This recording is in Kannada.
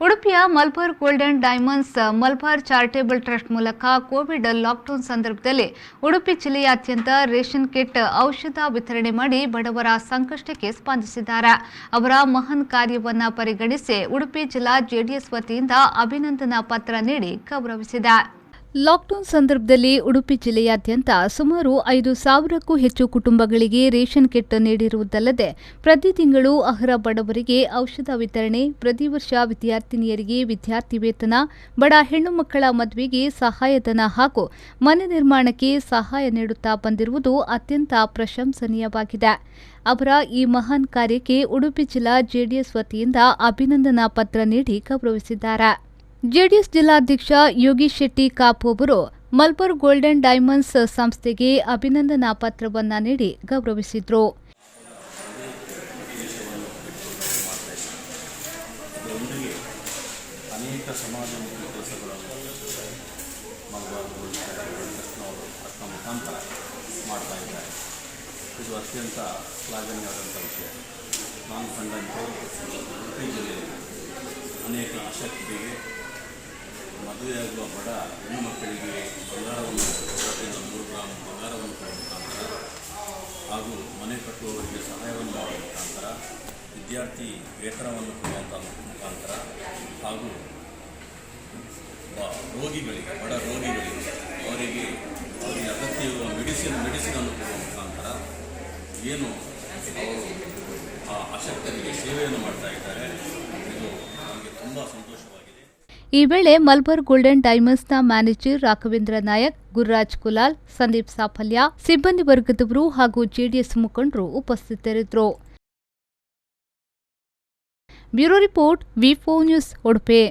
ಉಡುಪಿಯ Malabar golden diamonds Malabar charitable trust ಮೂಲಕ ಕೋವಿಡ್ ಲಾಕ್ಡೌನ್ ಸಂದರ್ಭದಲ್ಲಿ ಉಡುಪಿ ಜಿಲ್ಲೆಯಾದ್ಯಂತ ರೇಷನ್ ಕಿಟ್ ಔಷಧ ವಿತರಣೆ ಮಾಡಿ ಬಡವರ ಸಂಕಷ್ಟಕ್ಕೆ ಸ್ಪಂದಿಸಿದ್ದಾರೆ. ಅವರ ಮಹಾನ್ ಕಾರ್ಯವನ್ನು ಪರಿಗಣಿಸಿ ಉಡುಪಿ ಜಿಲ್ಲಾ ಜೆಡಿಎಸ್ ವತಿಯಿಂದ ಅಭಿನಂದನಾ ಪತ್ರ ನೀಡಿ ಗೌರವಿಸಿದೆ. ಲಾಕ್ಡೌನ್ ಸಂದರ್ಭದಲ್ಲಿ ಉಡುಪಿ ಜಿಲ್ಲೆಯಾದ್ಯಂತ ಸುಮಾರು 5,000ಕ್ಕೂ ಹೆಚ್ಚು ಕುಟುಂಬಗಳಿಗೆ ರೇಷನ್ ಕಿಟ್ ನೀಡಿರುವುದಲ್ಲದೆ ಪ್ರತಿ ತಿಂಗಳು ಅರ್ಹ ಬಡವರಿಗೆ ಔಷಧ ವಿತರಣೆ, ಪ್ರತಿ ವರ್ಷ ವಿದ್ಯಾರ್ಥಿನಿಯರಿಗೆ ವಿದ್ಯಾರ್ಥಿ ವೇತನ, ಬಡ ಹೆಣ್ಣು ಮಕ್ಕಳ ಮದುವೆಗೆ ಸಹಾಯಧನ ಹಾಗೂ ಮನೆ ನಿರ್ಮಾಣಕ್ಕೆ ಸಹಾಯ ನೀಡುತ್ತಾ ಬಂದಿರುವುದು ಅತ್ಯಂತ ಪ್ರಶಂಸನೀಯವಾಗಿದೆ. ಅವರ ಈ ಮಹಾನ್ ಕಾರ್ಯಕ್ಕೆ ಉಡುಪಿ ಜಿಲ್ಲಾ ಜೆಡಿಎಸ್ ವತಿಯಿಂದ ಅಭಿನಂದನಾ ಪತ್ರ ನೀಡಿ ಗೌರವಿಸಿದ್ದಾರೆ. ಜೆಡಿಎಸ್ ಜಿಲ್ಲಾಧ್ಯಕ್ಷ ಯೋಗೀಶ್ ಶೆಟ್ಟಿ ಕಾಪು ಅವರು ಮಲಬಾರ್ ಗೋಲ್ಡನ್ ಡೈಮಂಡ್ಸ್ ಸಂಸ್ಥೆಗೆ ಅಭಿನಂದನಾ ಪತ್ರವನ್ನು ನೀಡಿ ಗೌರವಿಸಿದರು. ಅನೇಕ ಸಮಾಜಮುಖಿ ಕೆಲಸಗಳನ್ನು ಮಲಬಾರ್ ಗೋಲ್ಡನ್ ಟ್ರಸ್ಟ್ನ ಮುಖಾಂತರ ಮಾಡ್ತಾ ಇದ್ದಾರೆ. ಇದು ಅತ್ಯಂತ ಶ್ಲಾಘನೀಯವಾದಂಥ ವಿಷಯ. ನಾನು ಕಂಡಂತೆ ಉಡುಪಿ ಜಿಲ್ಲೆಯಲ್ಲಿ ಅನೇಕ ಅಶಕ್ತರಿಗೆ, ಮದುವೆಯಾಗುವ ಬಡ ಹೆಣ್ಣು ಮಕ್ಕಳಿಗೆ ಬಂಗಾರವನ್ನು 3 ಗ್ರಾಂ ಬಂಗಾರವನ್ನು ಕೊಡುವ ಮುಖಾಂತರ ಹಾಗೂ ಮನೆ ಕಟ್ಟುವವರಿಗೆ ಸಹಾಯವನ್ನು ಮಾಡುವ ಮುಖಾಂತರ, ವಿದ್ಯಾರ್ಥಿ ವೇತನವನ್ನು ಕೊಡುವಂಥ ಮುಖಾಂತರ ಹಾಗೂ ರೋಗಿಗಳಿಗೆ, ಬಡ ರೋಗಿಗಳಿಗೆ ಅವರಿಗೆ ಅಗತ್ಯವಿರುವ ಮೆಡಿಸಿನನ್ನು ಕೊಡುವ ಮುಖಾಂತರ ಏನು ಅವರು ಆ ಅಶಕ್ತರಿಗೆ ಸೇವೆಯನ್ನು ಮಾಡ್ತಾ ಇದ್ದಾರೆ. ಇದು ನಮಗೆ ತುಂಬ ಸಂತೋಷವಾಗಿದೆ. ಈ ವೇಳೆ ಮಲಬಾರ್ ಗೋಲ್ಡನ್ ಡೈಮಂಡ್ಸ್ನ ಮ್ಯಾನೇಜರ್ ರಾಘವೇಂದ್ರ ನಾಯಕ್, ಗುರುರಾಜ್ ಕುಲಾಲ್, ಸಂದೀಪ್ ಸಾಫಲ್ಯ, ಸಿಬ್ಬಂದಿ ವರ್ಗದವರು ಹಾಗೂ ಜೆಡಿಎಸ್ ಮುಖಂಡರು ಉಪಸ್ಥಿತರಿದ್ದರು. ಬ್ಯೂರೋ ರಿಪೋರ್ಟ್ ವಿ4 ನ್ಯೂಸ್ ಉಡುಪಿ.